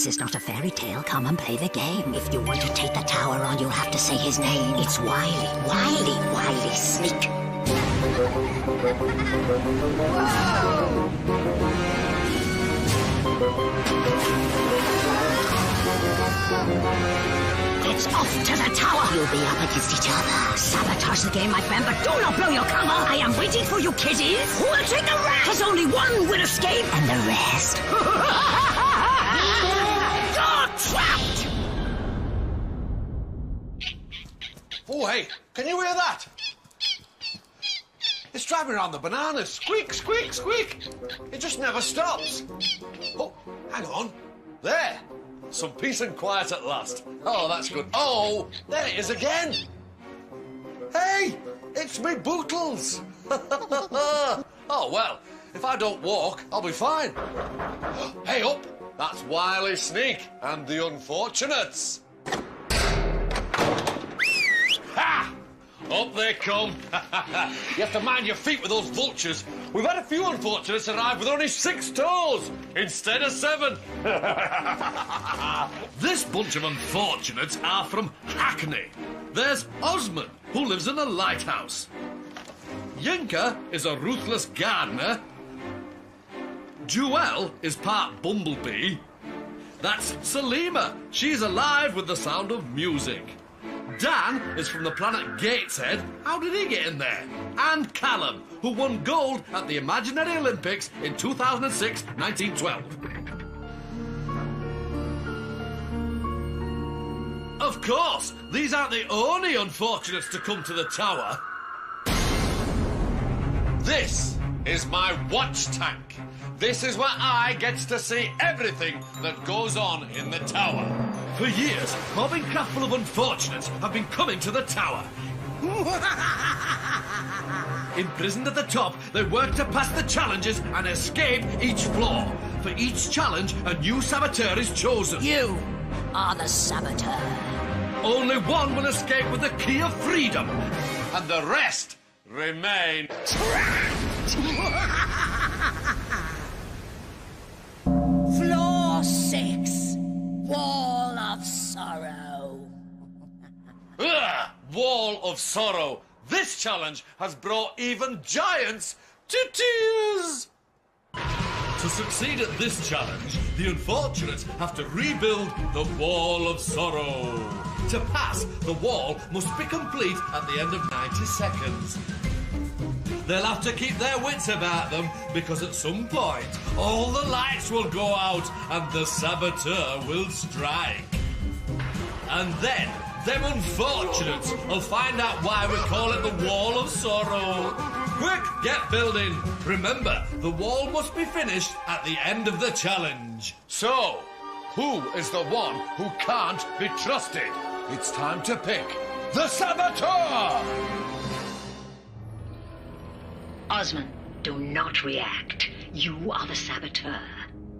This is not a fairy tale. Come and play the game. If you want to take the tower on, you'll have to say his name. It's Wily. Wily Sneak. It's off to the tower. You'll be up against each other. Sabotage the game, my friend, but do not blow your cover. I am waiting for you, kiddies. Who will take the rest? Because only one will escape, and the rest. You're trapped! Oh, hey, can you hear that? It's driving around the bananas. Squeak, squeak, squeak. It just never stops. Oh, hang on. There. Some peace and quiet at last. Oh, that's good. Oh, there it is again. Hey, it's me Bootles. Oh, well, if I don't walk, I'll be fine. Hey, up. That's Wily Sneak and the Unfortunates. Ha! Up they come. You have to mind your feet with those vultures. We've had a few unfortunates arrive with only 6 toes instead of 7. This bunch of unfortunates are from Hackney. There's Osman, who lives in a lighthouse. Yinka is a ruthless gardener. Juhel is part bumblebee. That's Salima. She's alive with the sound of music. Dan is from the planet Gateshead. How did he get in there? And Callum, who won gold at the Imaginary Olympics in 2006-1912. Of course, these aren't the only unfortunates to come to the tower. This is my watch tank. This is where I get to see everything that goes on in the tower. For years, mobbing craft full of unfortunates have been coming to the tower. Imprisoned at the top, they work to pass the challenges and escape each floor. For each challenge, a new saboteur is chosen. You are the saboteur. Only one will escape with the key of freedom. And the rest remain trapped. Floor 6. Wall of Sorrow. Ugh, Wall of Sorrow. This challenge has brought even giants to tears. To succeed at this challenge, the unfortunates have to rebuild the Wall of Sorrow. To pass, the wall must be complete at the end of 90 seconds. They'll have to keep their wits about them because at some point, all the lights will go out and the saboteur will strike. And then, them unfortunates will find out why we call it the Wall of Sorrow. Quick, get building. Remember, the wall must be finished at the end of the challenge. So, who is the one who can't be trusted? It's time to pick the saboteur! Osman, do not react. You are the saboteur.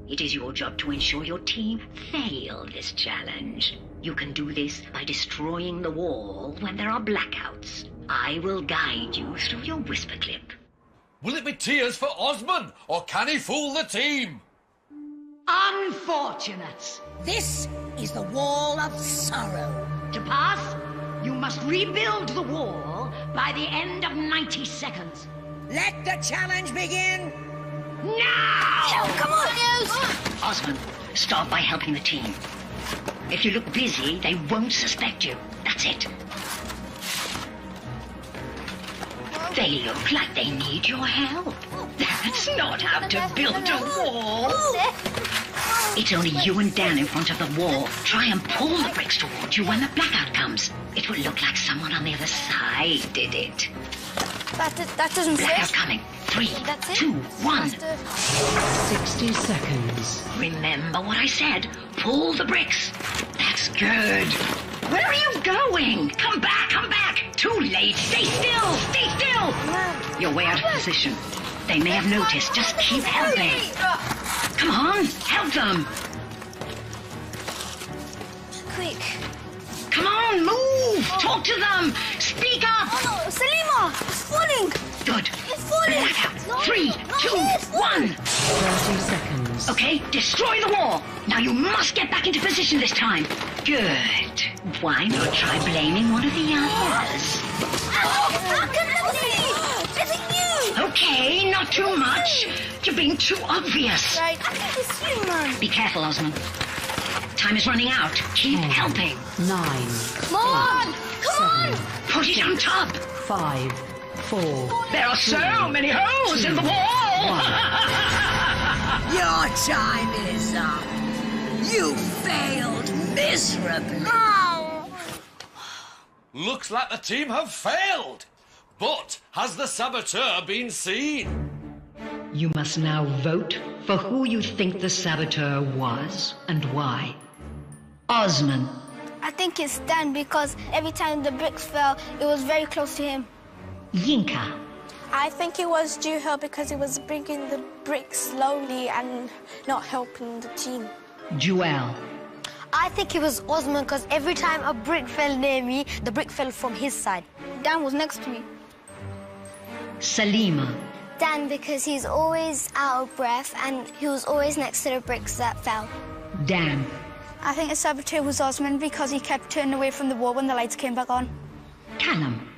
It is your job to ensure your team fail this challenge. You can do this by destroying the wall when there are blackouts. I will guide you through your whisper clip. Will it be tears for Osman, or can he fool the team? Unfortunates, this is the Wall of Sorrow. To pass, you must rebuild the wall by the end of 90 seconds. Let the challenge begin now! Oh, come on, Osman, start by helping the team. If you look busy, they won't suspect you. That's it. They look like they need your help. That's not how to build a wall. It's only you and Dan in front of the wall. Try and pull the bricks towards you when the blackout comes. It will look like someone on the other side did it. That doesn't fit. Blackout coming. 3, 2, 1. 60 seconds. Remember what I said. Pull the bricks. That's good. Where are you going? Come back, come back. Too late. Stay still. Stay still. You're way out of position. They may have noticed. Just keep helping. Come on, help them. Quick. Come on, move. Talk to them. Speak up. Oh no, Salima, it's falling. Good. It's falling. Blackout. No, 3, 2, 1. 30 seconds. Okay, destroy the wall. Now you must get back into position this time. Good. Why not try blaming one of the others? Is it you? Okay, not too much. You're being too obvious. Right, I think it's you, man. Be careful, Osman. Time is running out. Keep helping. 9. Come on! Come on! Put it on top. 5, 4. There are so many holes in the wall. Your time is up. You failed miserably. Looks like the team have failed. But has the saboteur been seen? You must now vote for who you think the saboteur was and why. Osman. I think it's Dan because every time the bricks fell, it was very close to him. Yinka. I think it was Juhel because he was bringing the bricks slowly and not helping the team. Juhel. I think it was Osman because every time a brick fell near me, the brick fell from his side. Dan was next to me. Salima. Dan because he's always out of breath and he was always next to the bricks that fell. Dan. I think the saboteur was Osman because he kept turning away from the wall when the lights came back on. Callum.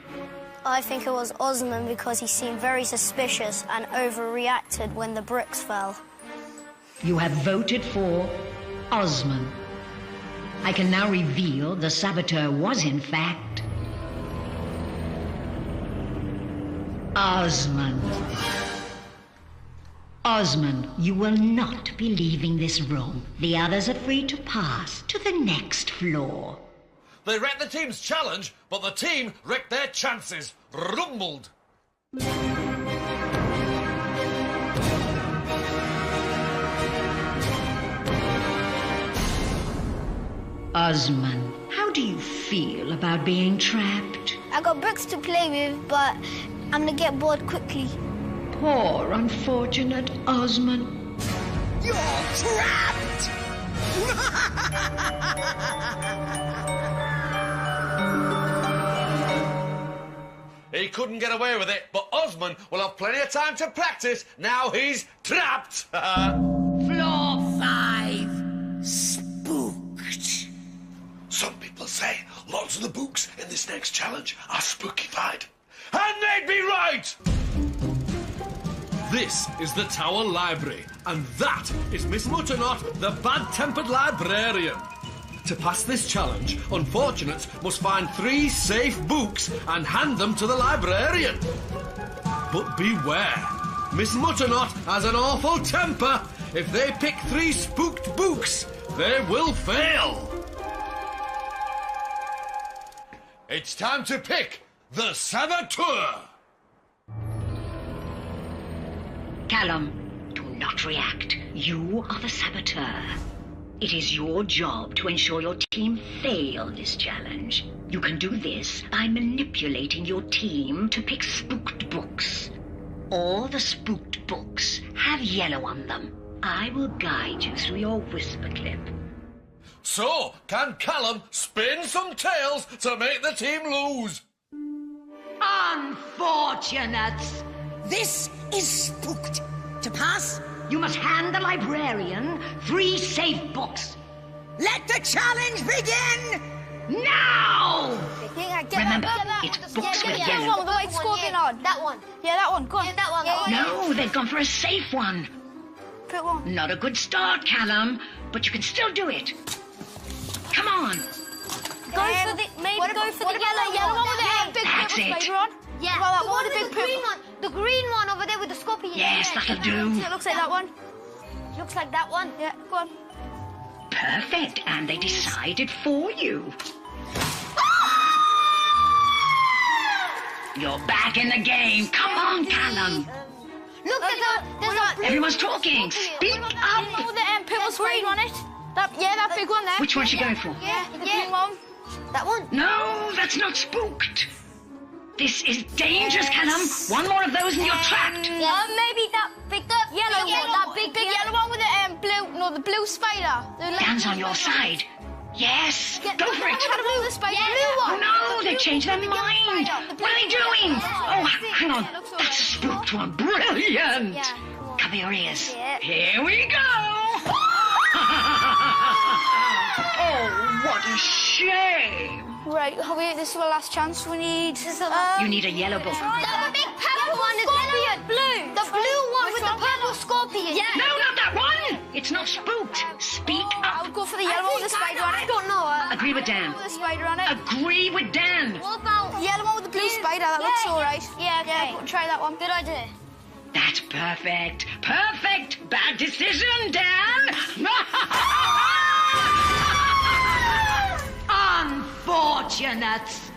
I think it was Osman because he seemed very suspicious and overreacted when the bricks fell. You have voted for Osman. I can now reveal the saboteur was, in fact, Osman. Osman, you will not be leaving this room. The others are free to pass to the next floor. They wrecked the team's challenge, but the team wrecked their chances. Rumbled. Osman, how do you feel about being trapped? I got bricks to play with, but I'm gonna get bored quickly. Poor, unfortunate Osman. You're trapped! He couldn't get away with it, but Osman will have plenty of time to practice now he's trapped. Floor 5. Spooked. Some people say lots of the books in this next challenge are spookified. And they'd be right! This is the Tower Library, and that is Miss Mutternot, the bad-tempered librarian. To pass this challenge, unfortunates must find 3 safe books and hand them to the librarian. But beware, Miss Mutternot has an awful temper. If they pick 3 spooked books, they will fail. It's time to pick the saboteur. Callum, do not react. You are the saboteur. It is your job to ensure your team fail this challenge. You can do this by manipulating your team to pick spooked books. All the spooked books have yellow on them. I will guide you through your whisper clip. So, can Callum spin some tales to make the team lose? Unfortunates! This is spooked. To pass, You must hand the librarian 3 safe books. let the challenge begin! Now! Remember, Remember, it's books with That yellow. one with the white scorpion on. That one. Yeah, that one. Go on. Yeah, that one. No, they've gone for a safe one. Pick one. Not a good start, Callum, but you can still do it. Come on. Go for the Yellow one with the big That's purple it. flavor on. Yeah. Well, that the one one with with the the big green one. The green one over there with the scorpion. Yes, that'll do. It looks like that one. Looks like that one. Yeah, go on. Perfect, and they decided for you. You're back in the game. Come on, Callum. Look at there's a blue. Everyone's talking. Speak One up. with the purple flavor on it. That big one there. Which one's she going for? Yeah, the green one. That one. No, that's not spooked. This is dangerous, Callum. One more of those and you're trapped. Maybe that big Yellow one. That big yellow one with the blue. No, the blue spider. Dan's on your side. Yes, go for it. The spider. Oh no, they changed their mind. What are they doing? Oh, hang on. That's a spooked one. Brilliant. Cover your ears. Here we go. What a shame! Right, this is our last chance. We need... You need a yellow book. The big purple one is blue. The blue one with the purple scorpion. Yeah. No, not that one! It's not spooked. Speak up. I'll go for the yellow one with the spider on it. I don't know. Agree with Dan. With the spider on it. Agree with Dan. What about The yellow one with the blue spider. That looks all right. Yeah, okay. Yeah, try that one. Good idea. That's perfect. Perfect. Bad decision, Dan. Unfortunates!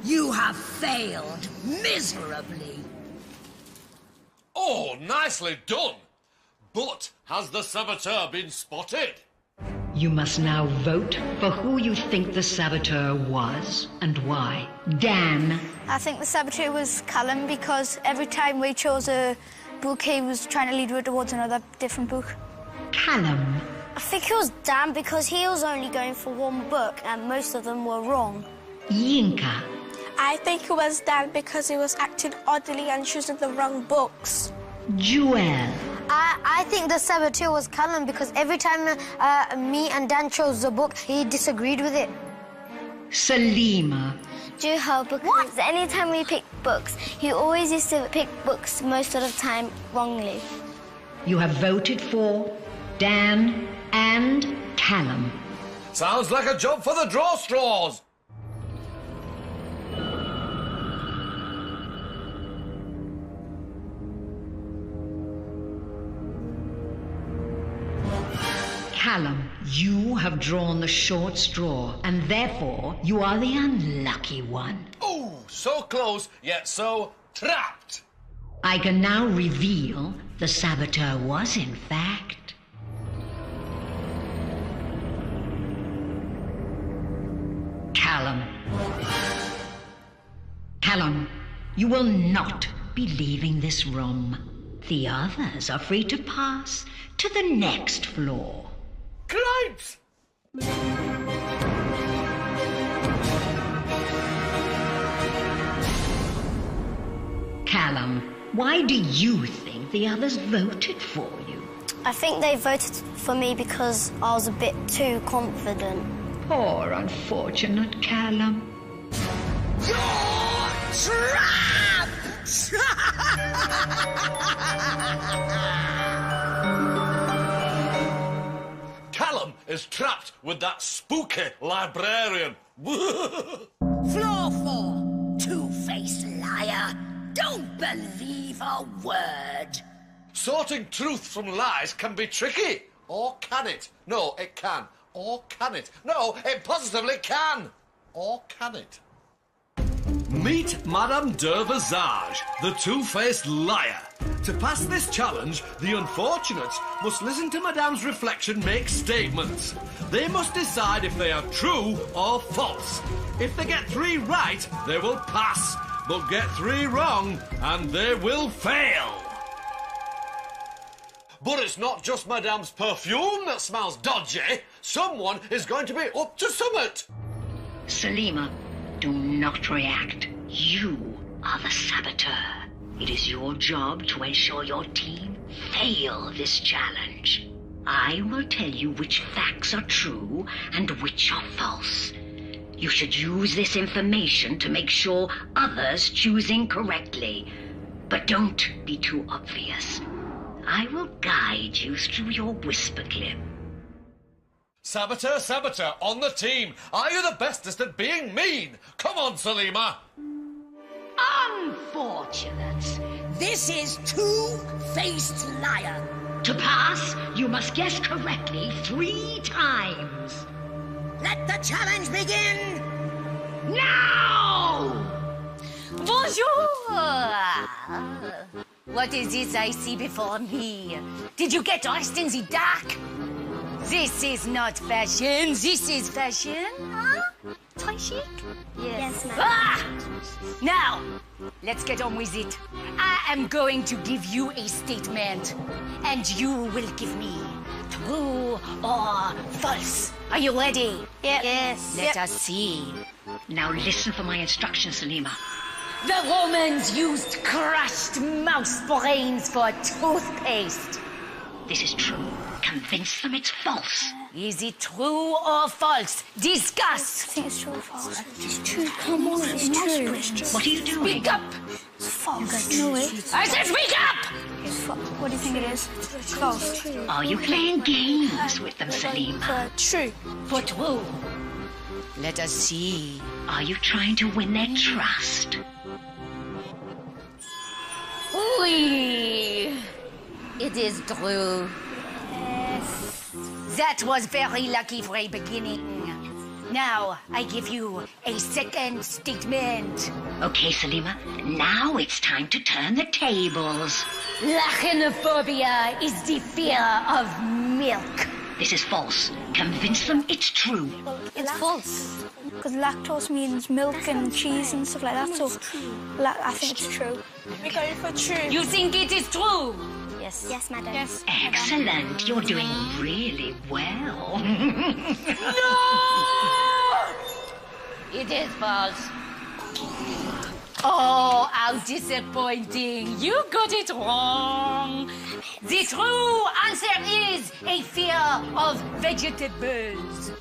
You have failed miserably. Oh, nicely done. But has the saboteur been spotted? You must now vote for who you think the saboteur was and why. Dan. I think the saboteur was Callum because every time we chose a book, he was trying to lead her towards another different book. Callum. I think it was Dan because he was only going for one book and most of them were wrong. Yinka. I think it was Dan because he was acting oddly and choosing the wrong books. Juhel. I think the saboteur was Callum because every time me and Dan chose the book, he disagreed with it. Salima. Juhel, because anytime we pick books, he always used to pick books most of the time wrongly. You have voted for Dan and Callum. Sounds like a job for the draw straws. Callum, you have drawn the short straw, and therefore you are the unlucky one. Oh, so close, yet so trapped. I can now reveal the saboteur was, in fact, Callum. Callum, you will not be leaving this room. The others are free to pass to the next floor. Cripes! Callum, why do you think the others voted for you? I think they voted for me because I was a bit too confident. Poor unfortunate Callum. You're trapped! Callum is trapped with that spooky librarian. Floor 4, two-faced liar. Don't believe a word. Sorting truth from lies can be tricky. Or can it? No, it can. Or can it? No, it positively can. Or can it? Meet Madame de Visage, the two-faced liar. To pass this challenge, the unfortunates must listen to Madame's reflection make statements. They must decide if they are true or false. If they get 3 right, they will pass. But get 3 wrong, and they will fail. But it's not just Madame's perfume that smells dodgy. Someone is going to be up to summit. Salima, do not react. You are the saboteur. It is your job to ensure your team fail this challenge. I will tell you which facts are true and which are false. You should use this information to make sure others choose incorrectly. But don't be too obvious. I will guide you through your whisper clip. Saboteur, saboteur, on the team. Are you the bestest at being mean? Come on, Salima. Unfortunates. This is two-faced liar. To pass, you must guess correctly 3 times. Let the challenge begin. Now! Bonjour! What is this I see before me? Did you get lost in the dark? This is not fashion, this is fashion, huh? Très chic? Yes, ma'am. Ah! Now, let's get on with it. I am going to give you a statement, and you will give me true or false. Are you ready? Yep. Yes. Let us see. Now listen for my instructions, Salima. The Romans used crushed mouse brains for toothpaste. This is true. Convince them it's false. Is it true or false? Discuss. I think it's true or false. It's true. Come on, it's true. What are you doing? Speak up. It's false. No way. I said speak up. It's what do you think it is? It's false. Are you playing games with them, Salima? True. For true. Let us see. Are you trying to win their trust? Oui. It is true. That was very lucky for a beginning. Now, I give you a second statement. Okay, Salima. Now it's time to turn the tables. Lachenophobia is the fear of milk. This is false. Convince them it's true. It's false. Because lactose means milk and cheese and stuff like that, so I think it's true. We're going for true. You think it is true? Yes. Yes, madam. Yes. Excellent. You're doing really well. No! It is false. Oh, how disappointing. You got it wrong. The true answer is a fear of vegetables.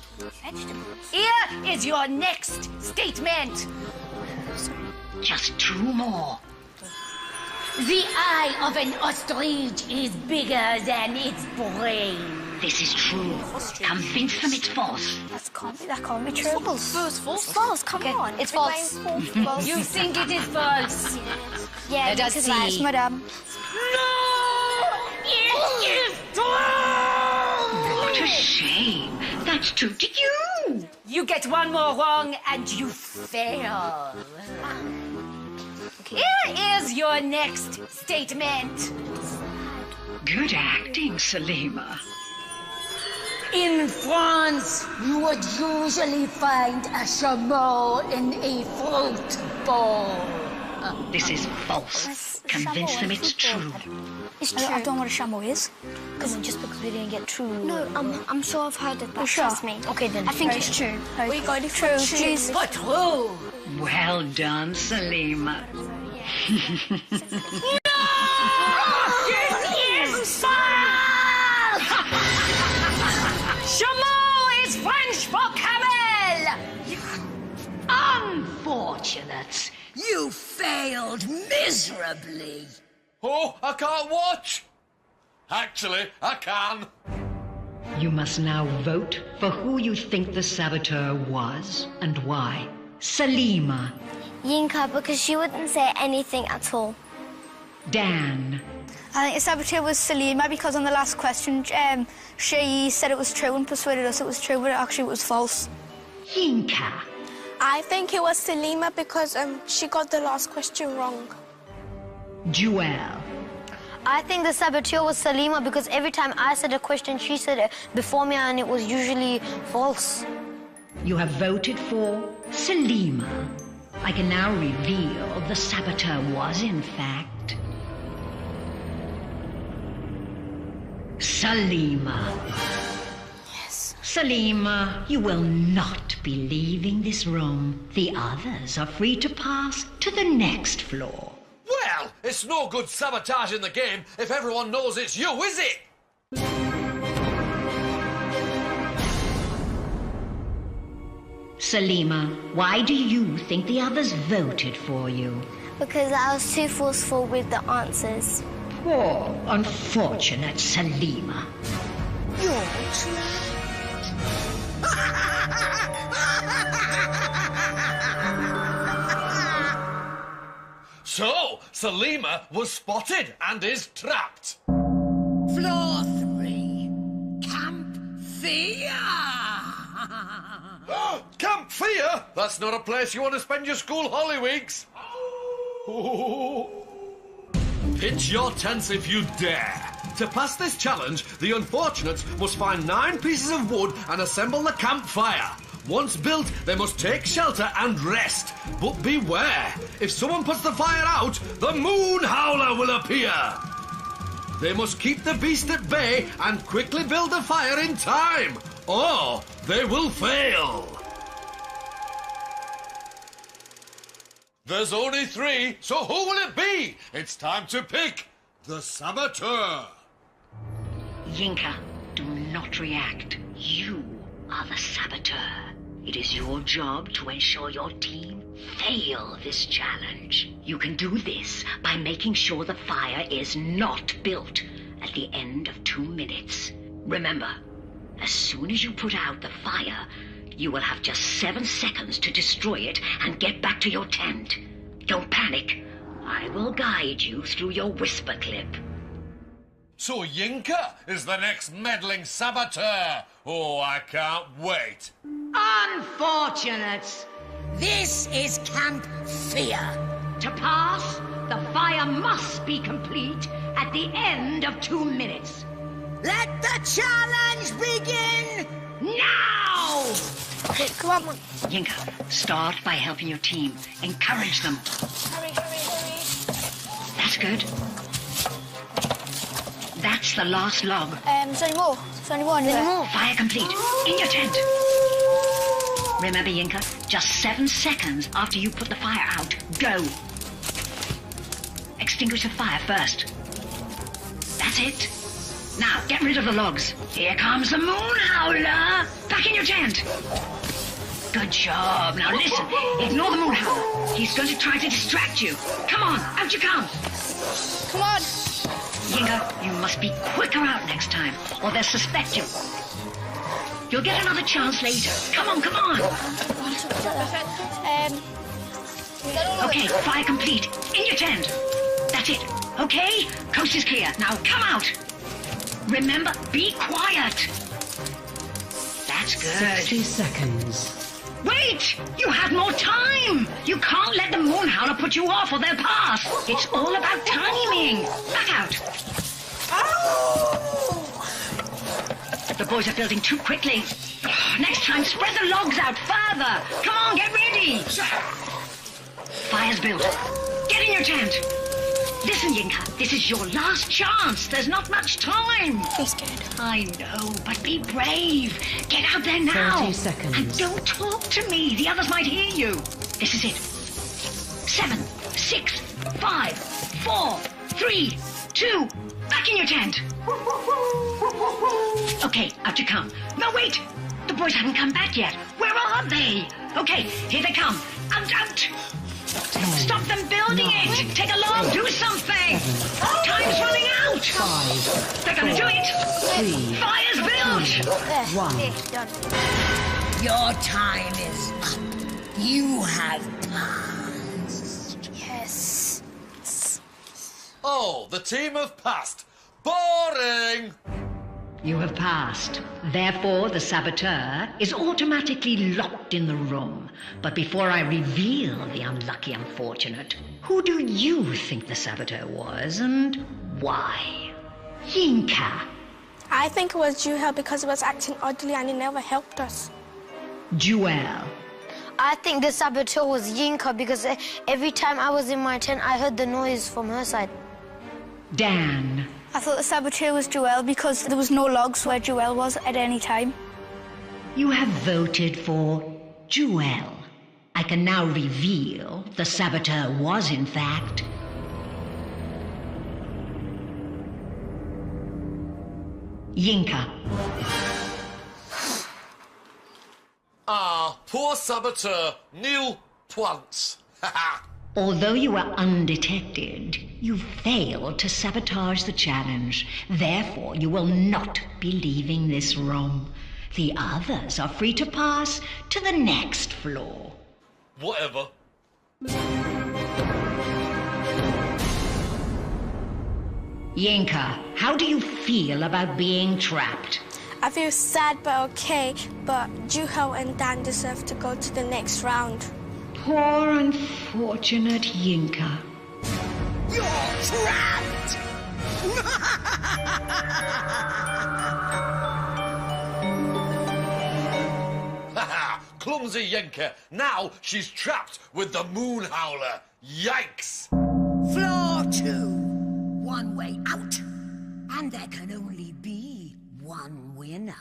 Vegetables? Here is your next statement. Just two more. The eye of an ostrich is bigger than its brain. This is true. Convince them it's false. That can't be true. False. False. Come on. It's false. False. You think it is false? Yeah, Let us it's see. false, madam. No! It is true! What a shame. That's true to you. You get one more wrong and you fail. Here is your next statement. Good acting, Salima. In France, you would usually find a chameau in a fruit bowl. This is false. Convince them it's true. It's true. I don't know what a chameau is. Just because we didn't get true. No, I'm sure I've heard it. Sure. Trust me. Okay, then. I think it's true. We got it true. Please. For true. Well done, Salima. Chameau is French for camel! Unfortunate. You failed miserably. Oh, I can't watch. Actually, I can. You must now vote for who you think the saboteur was and why. Salima. Yinka, because she wouldn't say anything at all. Dan. I think the saboteur was Salima because on the last question, she said it was true and persuaded us it was true, but actually it was false. Yinka. I think it was Salima because she got the last question wrong. Juhel. I think the saboteur was Salima because every time I said a question, she said it before me, and it was usually false. You have voted for Salima. I can now reveal the saboteur was, in fact, Salima. Yes. Salima, you will not be leaving this room. The others are free to pass to the next floor. Well, it's no good sabotaging the game if everyone knows it's you, is it? Salima, why do you think the others voted for you? Because I was too forceful with the answers. Poor, unfortunate Salima. You're trapped. So, Salima was spotted and is trapped. Floor 3. Camp Fear. Camp Fear? That's not a place you want to spend your school holly weeks. Pitch your tents if you dare. To pass this challenge, the unfortunates must find 9 pieces of wood and assemble the campfire. Once built, they must take shelter and rest. But beware, if someone puts the fire out, the Moon Howler will appear. They must keep the beast at bay and quickly build the fire in time, or they will fail. There's only 3, so who will it be? It's time to pick the saboteur. Yinka, do not react. You are the saboteur. It is your job to ensure your team fail this challenge. You can do this by making sure the fire is not built at the end of 2 minutes. Remember, as soon as you put out the fire, you will have just 7 seconds to destroy it and get back to your tent. Don't panic. I will guide you through your whisper clip. So Yinka is the next meddling saboteur. Oh, I can't wait. Unfortunates! This is Camp Fear. To pass, the fire must be complete at the end of 2 minutes. Let the challenge begin now! Okay, come on. Yinka, start by helping your team. Encourage them. Hurry, hurry, hurry. That's good. That's the last log. There's only more. There's only one. There's more. Fire complete. In your tent. Remember, Yinka, just 7 seconds after you put the fire out, go. Extinguish the fire first. That's it. Now, get rid of the logs. Here comes the moon howler. Back in your tent. Good job. Now listen, ignore the moon howler. He's going to try to distract you. Come on, out you come. Come on. Yinka, you must be quicker out next time, or they'll suspect you. You'll get another chance later. Come on, come on. Okay, fire complete. In your tent. That's it. Okay? Coast is clear. Now come out. Remember, be quiet. That's good. 60 seconds. Wait! You had more time! You can't let the moon howler put you off or they'll pass. It's all about timing. Back out. The boys are building too quickly. Next time, spread the logs out further. Come on, get ready. Fire's built. Get in your tent. Listen, Yinka, this is your last chance. There's not much time. Be scared. I know, but be brave. Get out there now. 30 seconds. And don't talk to me. The others might hear you. This is it. 7, 6, 5, 4, 3, 2. Back in your tent. Okay, out you come. No, wait. The boys haven't come back yet. Where are they? Okay, here they come. Out. Stop them building it! Take a log, do something! Time's running out! 5. They're gonna do it! 3. Fire's built! 1. Done. Your time is up. You have passed. Yes. Oh, the team have passed. Boring! You have passed. Therefore, the saboteur is automatically locked in the room. But before I reveal the unlucky unfortunate, who do you think the saboteur was and why? Yinka. I think it was Juhel because he was acting oddly and he never helped us. Juhel. I think the saboteur was Yinka because every time I was in my tent, I heard the noise from her side. Dan. I thought the saboteur was Juhel because there was no logs where Juhel was at any time. You have voted for Juhel. I can now reveal the saboteur was, in fact, Yinka. Ah, poor saboteur. Nil points. Although you were undetected, you failed to sabotage the challenge. Therefore, you will not be leaving this room. The others are free to pass to the next floor. Whatever. Yinka, how do you feel about being trapped? I feel sad but okay, but Juhel and Dan deserve to go to the next round. Poor unfortunate Yinka. You're trapped! Clumsy Yinka. Now she's trapped with the moon howler. Yikes! Floor 2. One way out. And there can only be one winner.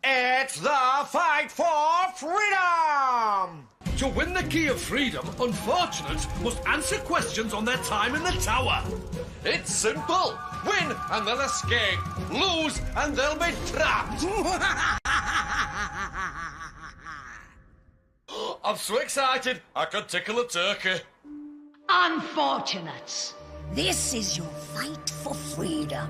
It's the fight for freedom! To win the key of freedom, unfortunates must answer questions on their time in the tower. It's simple. Win and they'll escape. Lose and they'll be trapped. I'm so excited, I could tickle a turkey. Unfortunates. This is your fight for freedom.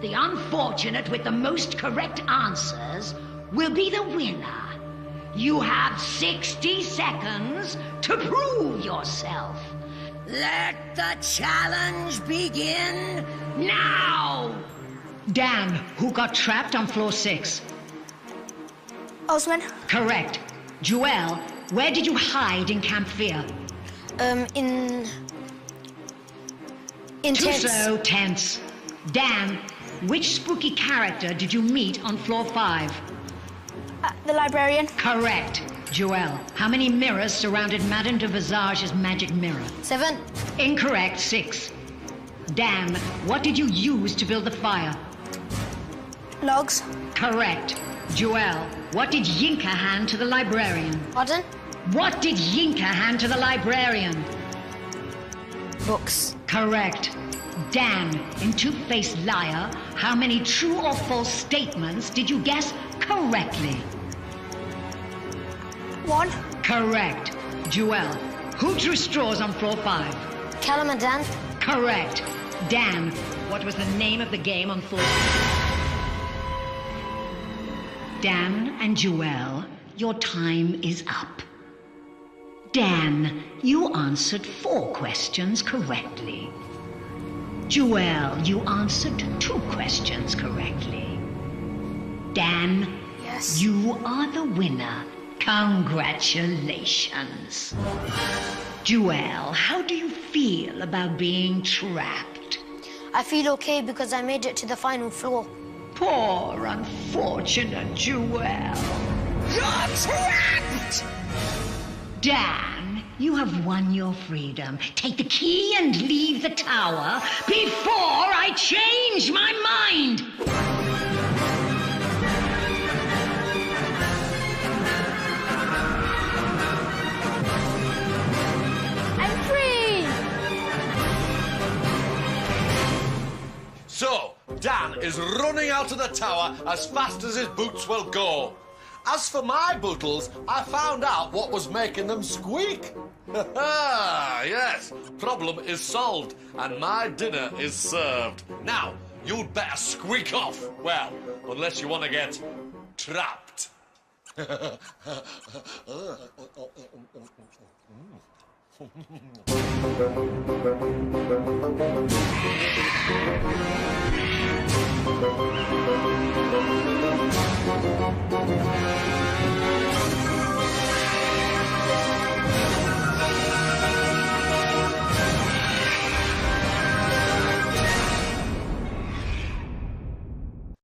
The unfortunate with the most correct answers will be the winner. You have 60 seconds to prove yourself. Let the challenge begin now! Dan, who got trapped on floor 6? Osman. Correct. Juhel, where did you hide in Camp Fear? In Trousseau tents. Dan, which spooky character did you meet on floor 5? The librarian. Correct. Juhel, how many mirrors surrounded Madame de Visage's magic mirror? 7. Incorrect. 6. Dan, what did you use to build the fire? Logs. Correct. Juhel, what did Yinka hand to the librarian? Pardon? What did Yinka hand to the librarian? Books. Correct. Dan, in Two-Faced Liar, how many true or false statements did you guess correctly? 1. Correct. Juhel, who drew straws on floor 5? Callum and Dan. Correct. Dan, what was the name of the game on floor 6? Dan and Juhel, your time is up. Dan, you answered 4 questions correctly. Juhel, you answered 2 questions correctly. Dan, Yes. you are the winner. Congratulations. Juhel, how do you feel about being trapped? I feel okay because I made it to the final floor. Poor unfortunate Juhel. You're trapped! Dan, you have won your freedom. Take the key and leave the tower before I change my mind! I'm free! So, Dan is running out of the tower as fast as his boots will go. As for my bootles, I found out what was making them squeak. Yes, problem is solved, and my dinner is served. Now, you'd better squeak off. Well, unless you want to get trapped.